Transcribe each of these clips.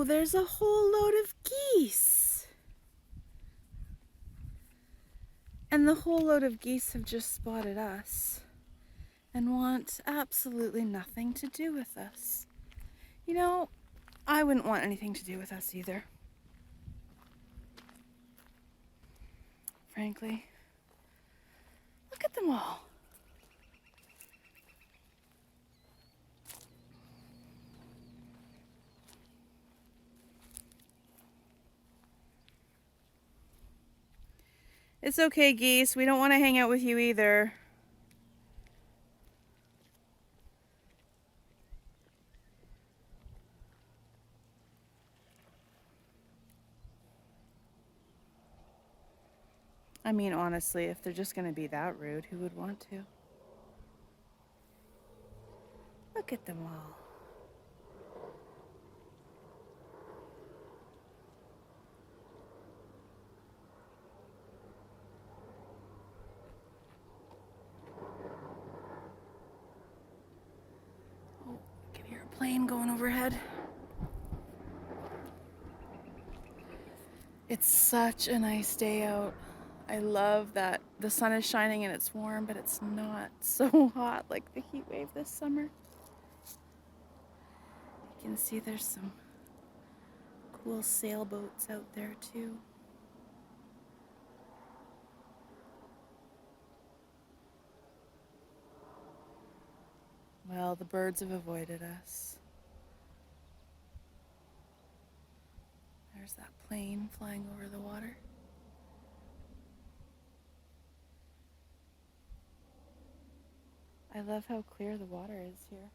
there's a whole load of geese. And the whole load of geese have just spotted us and want absolutely nothing to do with us. You know, I wouldn't want anything to do with us either. Frankly. Look at them all. It's okay, geese. We don't want to hang out with you either. I mean, honestly, if they're just going to be that rude, who would want to? Look at them all. Oh, I can hear a plane going overhead. It's such a nice day out. I love that the sun is shining and it's warm, but it's not so hot like the heat wave this summer. You can see there's some cool sailboats out there too. Well, the birds have avoided us. There's that plane flying over the water. I love how clear the water is here.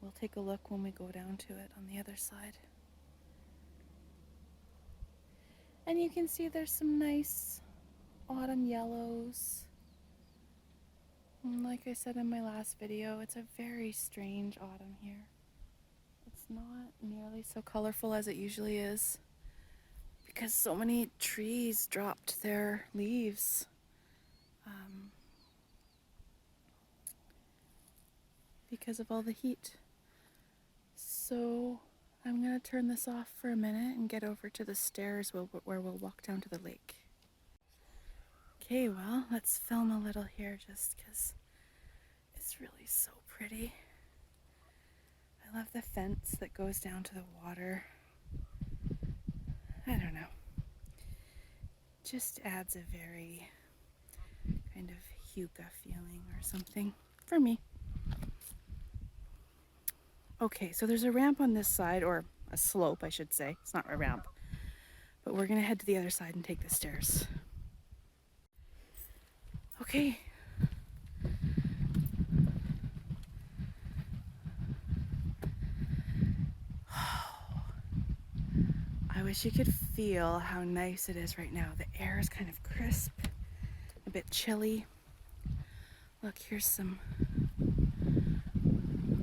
We'll take a look when we go down to it on the other side. And you can see there's some nice autumn yellows. And like I said in my last video, it's a very strange autumn here. It's not nearly so colorful as it usually is because so many trees dropped their leaves. Because of all the heat. So I'm gonna turn this off for a minute and get over to the stairs where we'll walk down to the lake. Okay, well, let's film a little here just because it's really so pretty. I love the fence that goes down to the water. I don't know. Just adds a very kind of Huga feeling or something for me. Okay, so there's a ramp on this side, or a slope, I should say. It's not a ramp. But we're gonna head to the other side and take the stairs. Okay. I wish you could feel how nice it is right now. The air is kind of crisp, a bit chilly. Look, here's some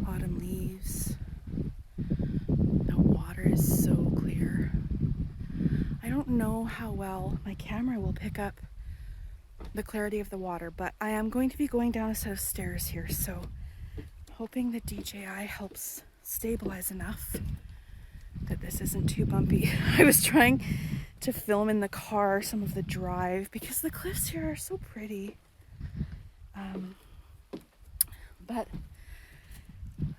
autumn leaves. The water is so clear. I don't know how well my camera will pick up the clarity of the water, but I am going to be going down a set of stairs here, so I'm hoping the DJI helps stabilize enough that this isn't too bumpy. I was trying to film in the car some of the drive because the cliffs here are so pretty. But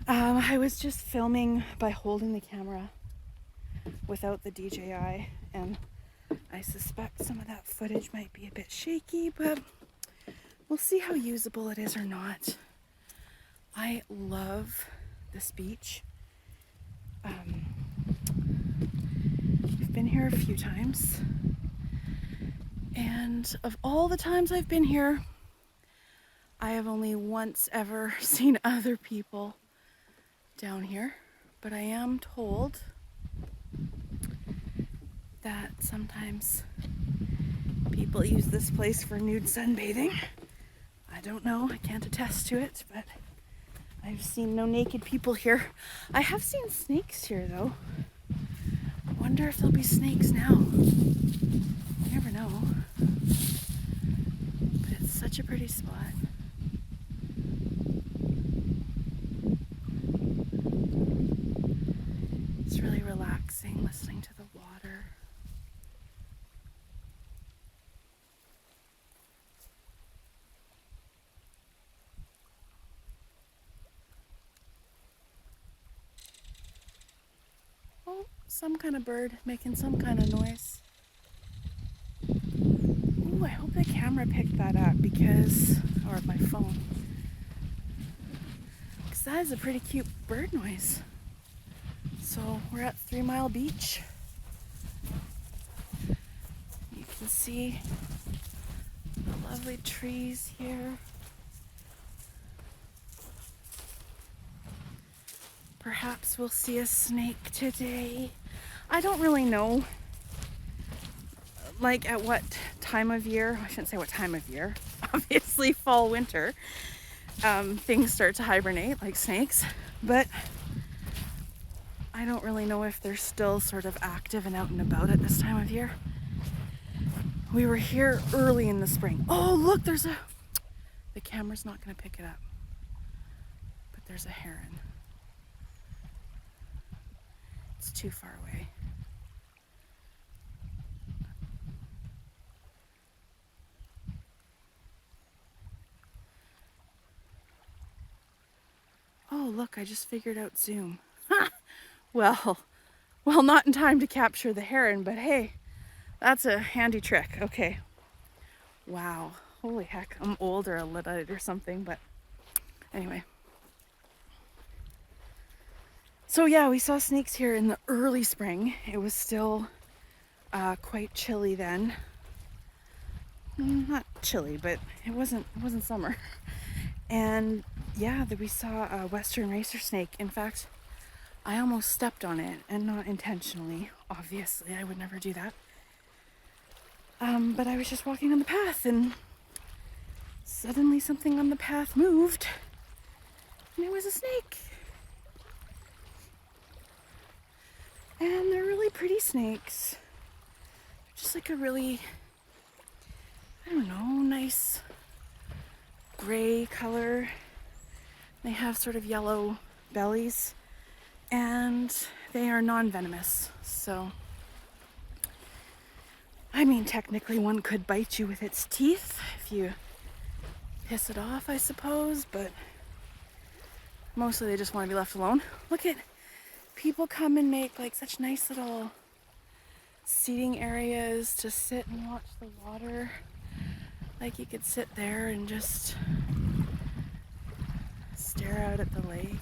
I was just filming by holding the camera without the DJI, and I suspect some of that footage might be a bit shaky, but we'll see how usable it is or not. I love this beach. I've been here a few times, and of all the times I've been here, I have only once ever seen other people down here, but I am told that sometimes people use this place for nude sunbathing. I don't know, I can't attest to it, but I've seen no naked people here. I have seen snakes here though. I wonder if there'll be snakes now. You never know. But it's such a pretty spot. It's really relaxing. relaxing, listening to the water. Oh, some kind of bird making some kind of noise. Ooh, I hope the camera picked that up or my phone. Because that is a pretty cute bird noise. So we're at 3 Mile Beach. You can see the lovely trees here. Perhaps we'll see a snake today. I don't really know, like at what time of year. I shouldn't say what time of year. Obviously fall, winter. Things start to hibernate like snakes. But I don't really know if they're still sort of active and out and about at this time of year. We were here early in the spring. Oh, look, the camera's not going to pick it up. But there's a heron. It's too far away. Oh, look, I just figured out Zoom. Well, not in time to capture the heron, but hey, that's a handy trick. Okay. Wow. Holy heck, I'm old or a Luddite or something, but anyway. So yeah, we saw snakes here in the early spring. It was still quite chilly then. Not chilly, but it wasn't summer. And yeah, we saw a western racer snake. In fact, I almost stepped on it, and not intentionally. Obviously, I would never do that. But I was just walking on the path, and suddenly something on the path moved, and it was a snake. And they're really pretty snakes. Just like a really, I don't know, nice gray color. They have sort of yellow bellies, and they are non-venomous. So, I mean, technically one could bite you with its teeth if you piss it off, I suppose, but mostly they just want to be left alone. Look at people come and make like such nice little seating areas to sit and watch the water. Like you could sit there and just stare out at the lake.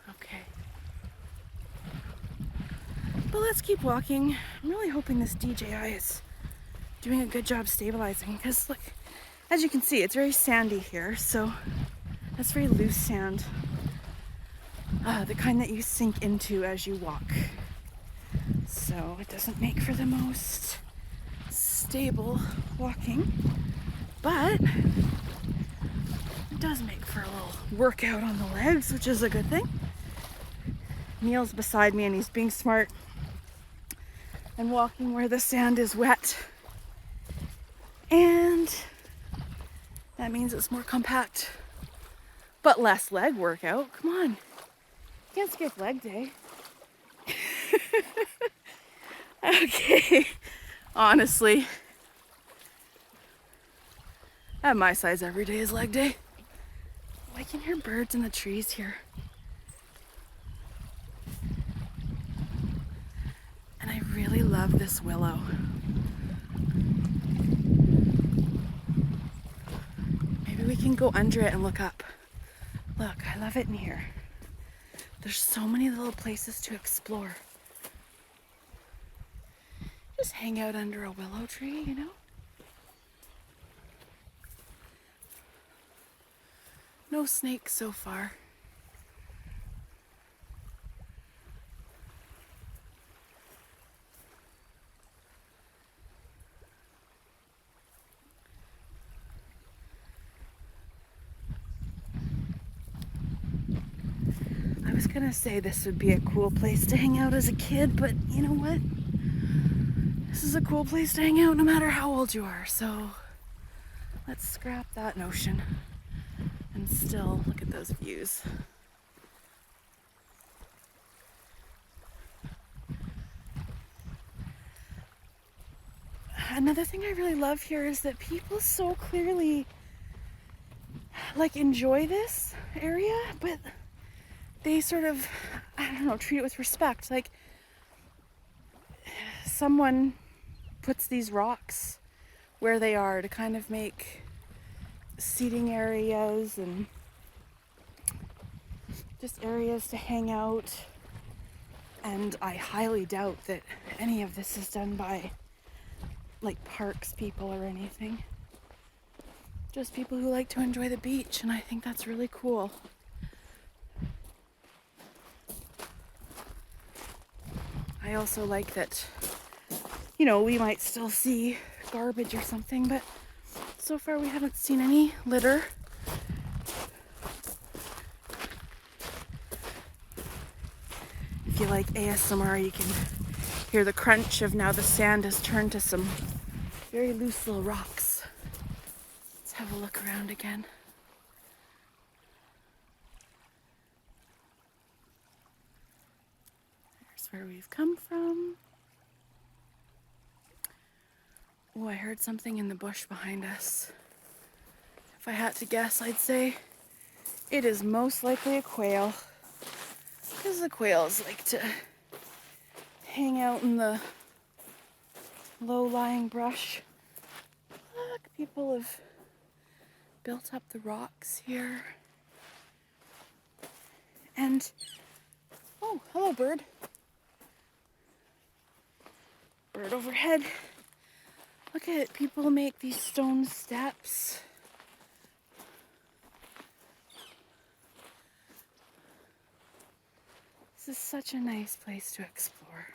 Okay. But let's keep walking. I'm really hoping this DJI is doing a good job stabilizing, because look, as you can see, it's very sandy here, so that's very loose sand. The kind that you sink into as you walk. So it doesn't make for the most stable walking, but it does make for a little workout on the legs, which is a good thing. Neil's beside me and he's being smart and walking where the sand is wet. And that means it's more compact, but less leg workout. Come on. You can't skip leg day. Okay. Honestly, at my size, every day is leg day. Oh, I can hear birds in the trees here. And I really love this willow. Maybe we can go under it and look up. Look, I love it in here. There's so many little places to explore. Just hang out under a willow tree, you know? No snakes so far. I was gonna say this would be a cool place to hang out as a kid, but you know what? This is a cool place to hang out no matter how old you are, so let's scrap that notion And still, look at those views. Another thing I really love here is that people so clearly enjoy this area, but they sort of, I don't know, treat it with respect. Like, someone puts these rocks where they are to kind of make seating areas and just areas to hang out. And I highly doubt that any of this is done by parks people or anything. Just people who like to enjoy the beach, and I think that's really cool. I also like that, we might still see garbage or something, but so far we haven't seen any litter. If you like ASMR, you can hear the crunch of now the sand has turned to some very loose little rocks. Let's have a look around again. There's where we've come from. Oh, I heard something in the bush behind us. If I had to guess, I'd say it is most likely a quail. Because the quails like to hang out in the low-lying brush. Look, people have built up the rocks here. And, oh, hello, bird. Bird overhead. Look at it, people make these stone steps. This is such a nice place to explore.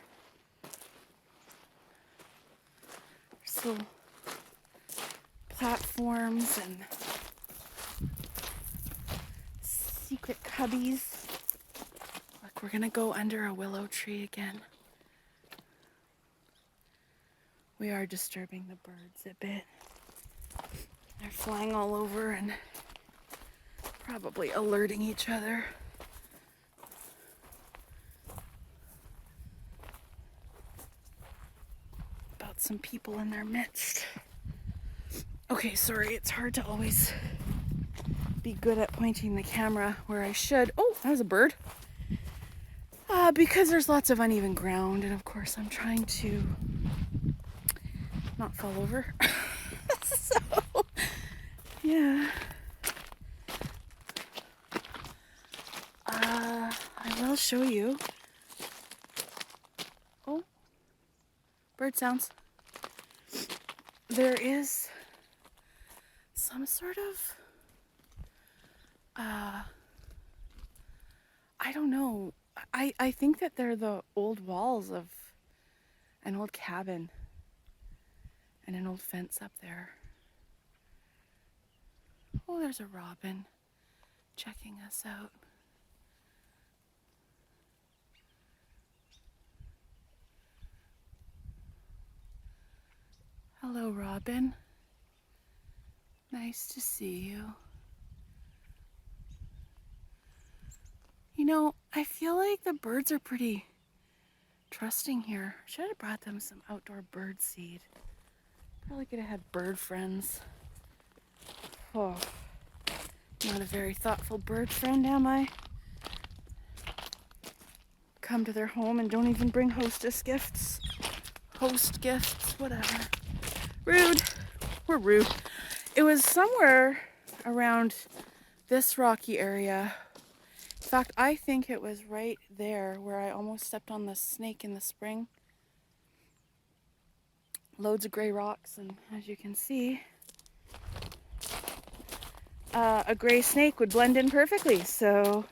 There's little platforms and secret cubbies. Look, we're gonna go under a willow tree again. We are disturbing the birds a bit. They're flying all over and probably alerting each other. About some people in their midst. Okay, sorry, it's hard to always be good at pointing the camera where I should. Oh, that was a bird. Because there's lots of uneven ground, and of course I'm trying to not fall over. So, yeah. I will show you. Oh, bird sounds. There is some sort of, I don't know. I think that they're the old walls of an old cabin and an old fence up there. Oh, there's a robin checking us out. Hello, Robin. Nice to see you. I feel like the birds are pretty trusting here. Should have brought them some outdoor bird seed. Probably could have had bird friends. Oh, not a very thoughtful bird friend, am I? Come to their home and don't even bring hostess gifts. Host gifts, whatever. Rude. We're rude. It was somewhere around this rocky area. In fact, I think it was right there where I almost stepped on the snake in the spring. Loads of gray rocks, and as you can see, a gray snake would blend in perfectly, so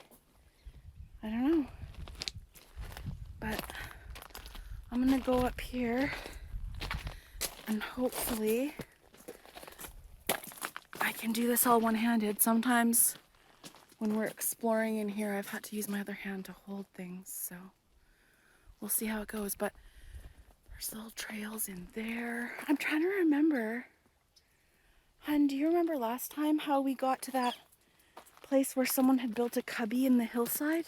I don't know. But I'm gonna go up here and hopefully I can do this all one-handed. Sometimes when we're exploring in here, I've had to use my other hand to hold things, so we'll see how it goes. But there's little trails in there. I'm trying to remember. Hun, do you remember last time how we got to that place where someone had built a cubby in the hillside.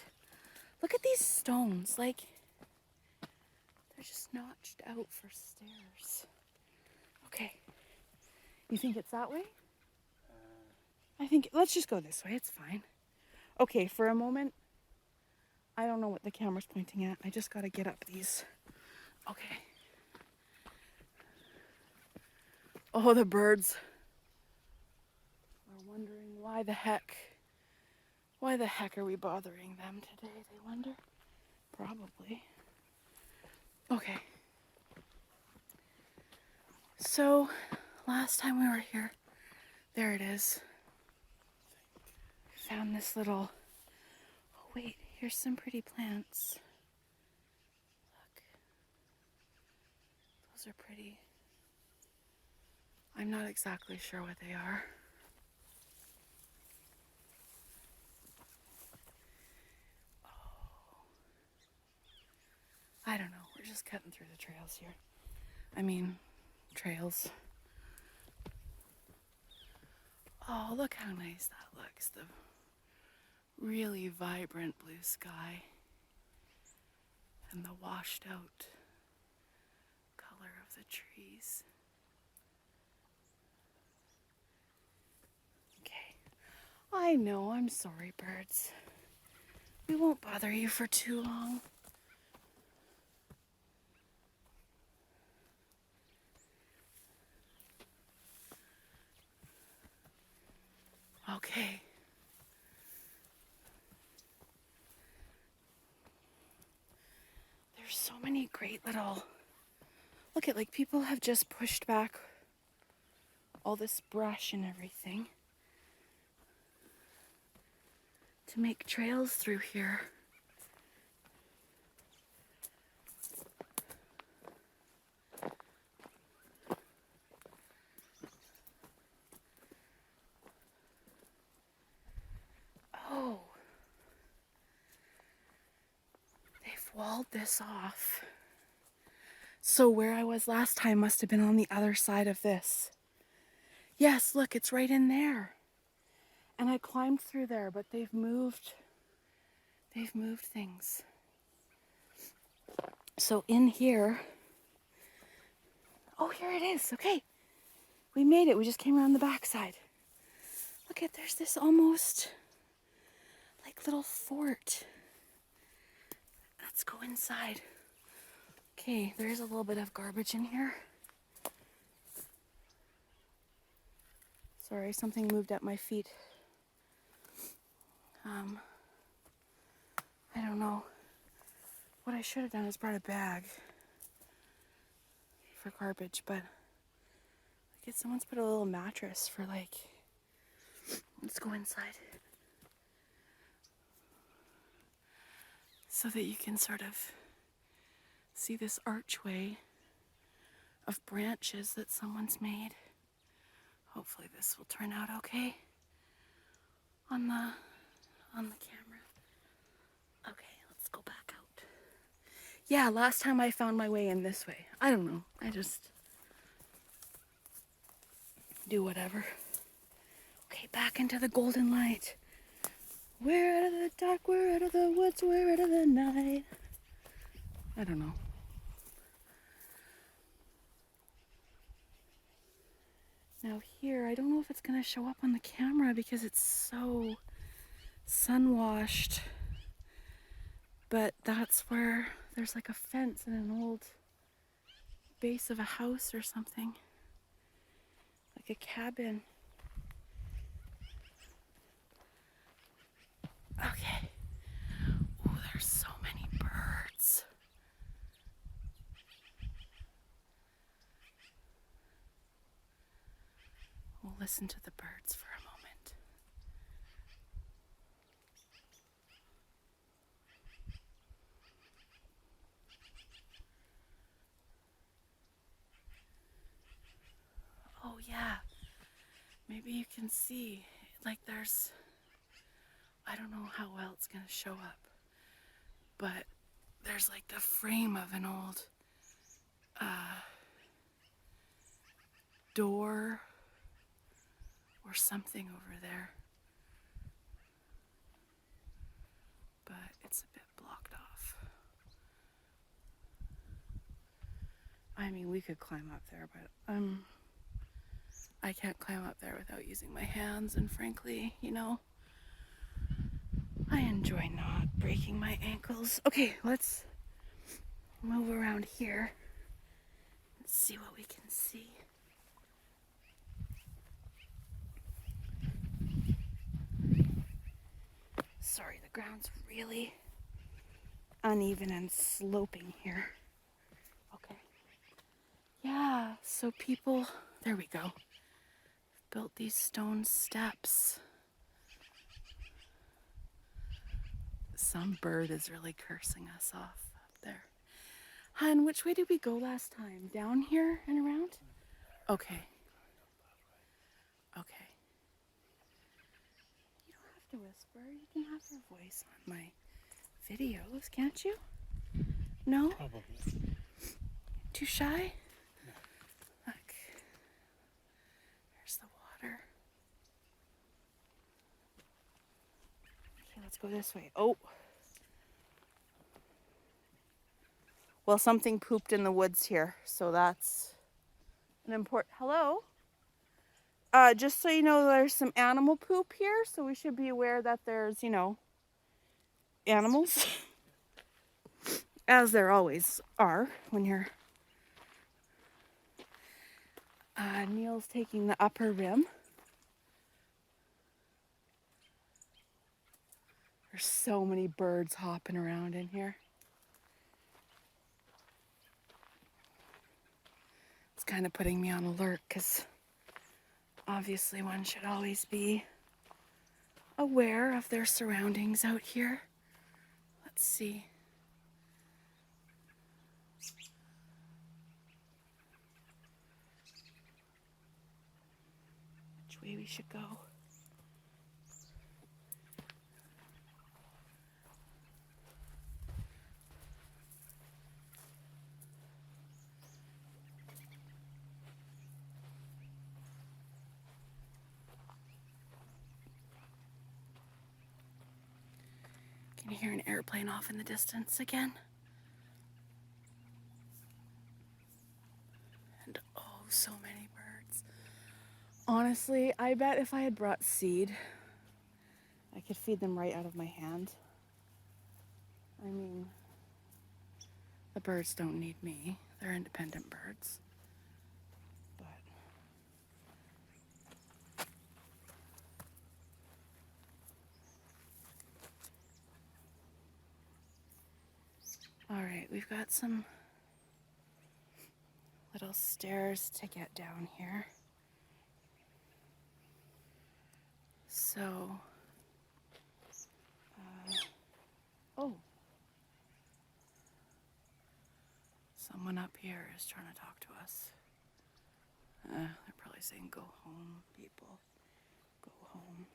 Look at these stones, like they're just notched out for stairs. Okay, you think it's that way? I think, let's just go this way, it's fine. Okay, for a moment, I don't know what the camera's pointing at. I just gotta get up these. Okay. Oh, the birds are wondering why the heck are we bothering them today, they wonder? Probably. Okay. So, last time we were here, there it is. Found this little, oh wait, here's some pretty plants. Look. Those are pretty. I'm not exactly sure what they are. Oh. I don't know, we're just cutting through the trails here. I mean, trails. Oh, look how nice that looks. The really vibrant blue sky and the washed out color of the trees. Okay. I know, I'm sorry, birds. We won't bother you for too long. Okay. There's so many great little, look at, like, people have just pushed back all this brush and everything to make trails through here. Oh, they've walled this off. So where I was last time must have been on the other side of this. Yes, look, it's right in there. And I climbed through there, but they've moved things. So in here, oh, here it is, okay. We made it, we just came around the backside. Look at, there's this almost like little fort. Let's go inside. Okay, there's a little bit of garbage in here. Sorry, something moved at my feet. I don't know. What I should have done is brought a bag for garbage, but I guess someone's put a little mattress for, like, let's go inside. So that you can sort of see this archway of branches that someone's made. Hopefully this will turn out okay on the camera. Okay, let's go back out. Yeah, last time I found my way in this way. I don't know. I just do whatever. Okay, back into the golden light. We're out of the dark, we're out of the woods, we're out of the night. I don't know. Now here, I don't know if it's gonna show up on the camera because it's so sun-washed. But that's where there's like a fence and an old base of a house or something. Like a cabin. Okay. Oh, there's so many birds. We'll listen to the birds for a moment. Oh yeah, maybe you can see, like there's, I don't know how well it's gonna show up, but there's like the frame of an old door or something over there. but it's a bit blocked off. I mean, we could climb up there, but I can't climb up there without using my hands, and frankly, you know, I enjoy not breaking my ankles. Okay, let's move around here and see what we can see. Sorry, the ground's really uneven and sloping here. Okay. Yeah, so people, there we go, built these stone steps. Some bird is really cursing us off up there. Hun, which way did we go last time? Down here and around? Okay. Okay. You don't have to whisper. You can have your voice on my videos, can't you? No? Probably. Too shy? No. Look. There's the water. Okay, let's go this way. Oh. Well, something pooped in the woods here, so that's an important... Hello? Just so you know, there's some animal poop here, so we should be aware that there's, you know, animals. As there always are when you're... Neil's taking the upper rim. There's so many birds hopping around in here. It's kind of putting me on alert because obviously one should always be aware of their surroundings out here. Let's see. Which way we should go? Can you hear an airplane off in the distance again? And oh, so many birds. Honestly, I bet if I had brought seed, I could feed them right out of my hand. I mean, the birds don't need me. They're independent birds. All right, we've got some little stairs to get down here. So, oh, someone up here is trying to talk to us. They're probably saying, go home, people, go home.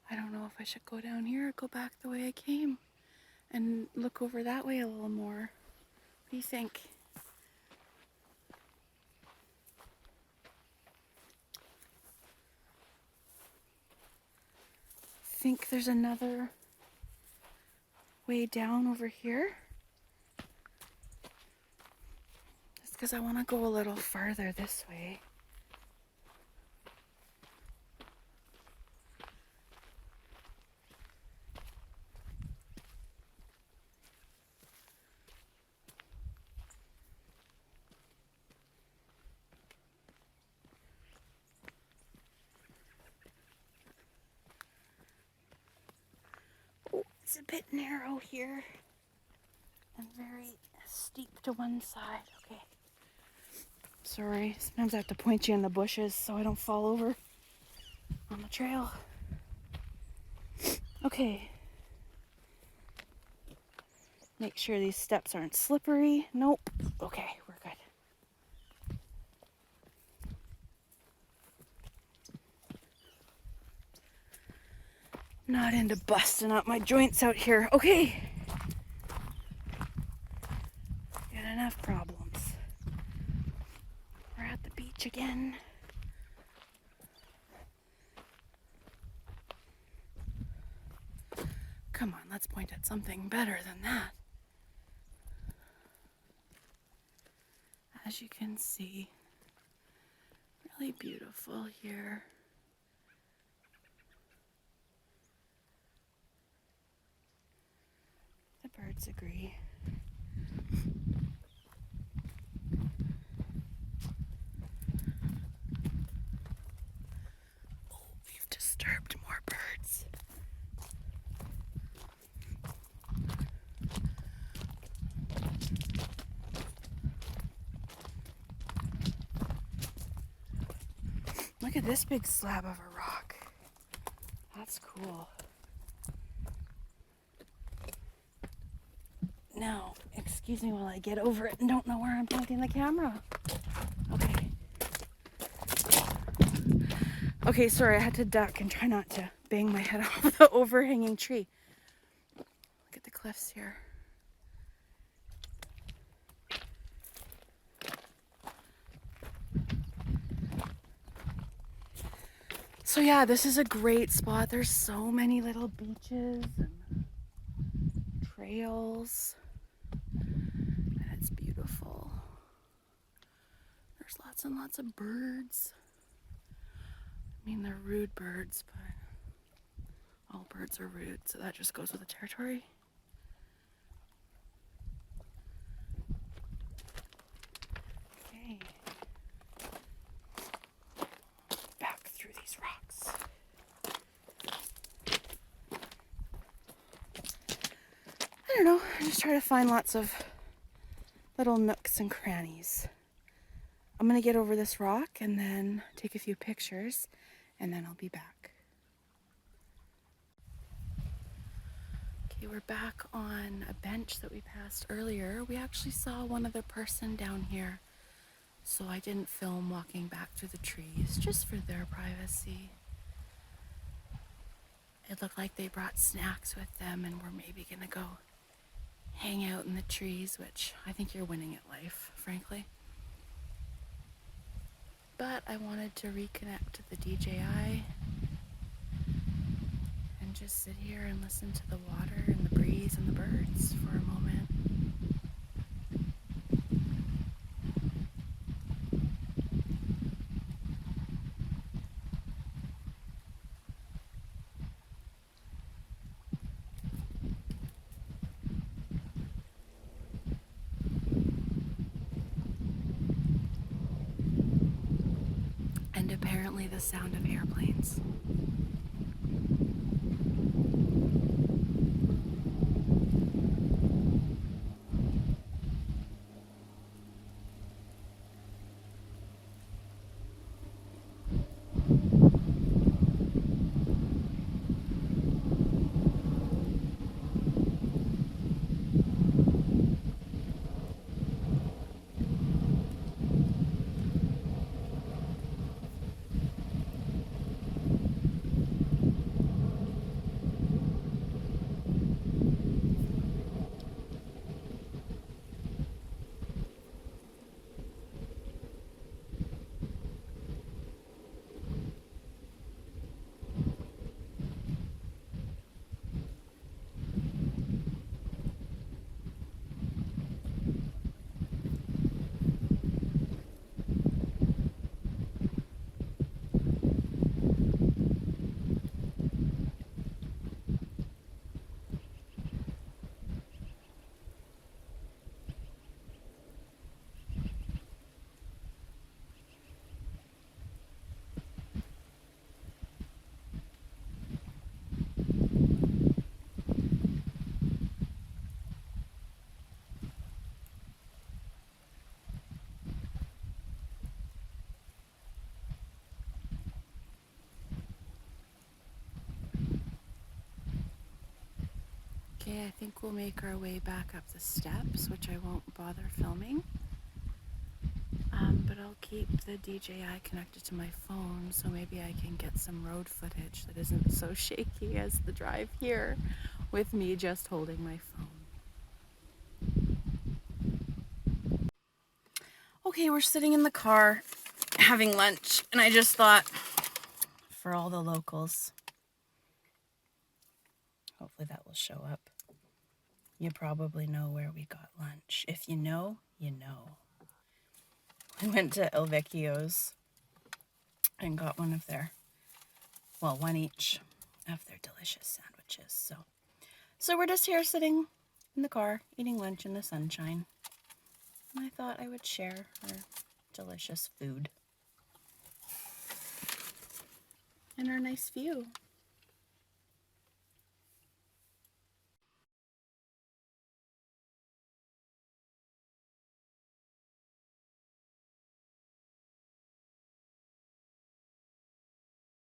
I don't know if I should go down here or go back the way I came and look over that way a little more. What do you think? Think there's another way down over here? Just because I want to go a little farther this way. It's a bit narrow here and very steep to one side. Okay. Sorry, sometimes I have to point you in the bushes so I don't fall over on the trail. Okay. Make sure these steps aren't slippery. Nope. Okay, we're good. Not into busting up my joints out here. Okay. Got enough problems. We're at the beach again. Come on, let's point at something better than that. As you can see, really beautiful here. The birds agree. Oh, we've disturbed more birds. Look at this big slab of a rock. That's cool. Now, excuse me while I get over it and don't know where I'm pointing the camera. Okay. Okay, sorry, I had to duck and try not to bang my head off the overhanging tree. Look at the cliffs here. So yeah, this is a great spot. There's so many little beaches and trails. And it's beautiful. There's lots and lots of birds. I mean, they're rude birds, but all birds are rude, so that just goes with the territory. Okay. Back through these rocks. I don't know, I just try to find lots of little nooks and crannies. I'm gonna get over this rock and then take a few pictures, and then I'll be back. Okay, we're back on a bench that we passed earlier. We actually saw one other person down here, so I didn't film walking back through the trees, just for their privacy. It looked like they brought snacks with them and were maybe gonna go hang out in the trees, which I think you're winning at life, frankly. But I wanted to reconnect to the DJI and just sit here and listen to the water and the breeze and the birds for a moment. And apparently the sound of airplanes. Okay, I think we'll make our way back up the steps, which I won't bother filming. But I'll keep the DJI connected to my phone, so maybe I can get some road footage that isn't so shaky as the drive here with me just holding my phone. Okay, we're sitting in the car having lunch, and I just thought, for all the locals, Hopefully that will show up. You probably know where we got lunch. If you know, you know. We went to El Vecchio's and got one each of their delicious sandwiches. So we're just here sitting in the car, eating lunch in the sunshine. And I thought I would share our delicious food and our nice view.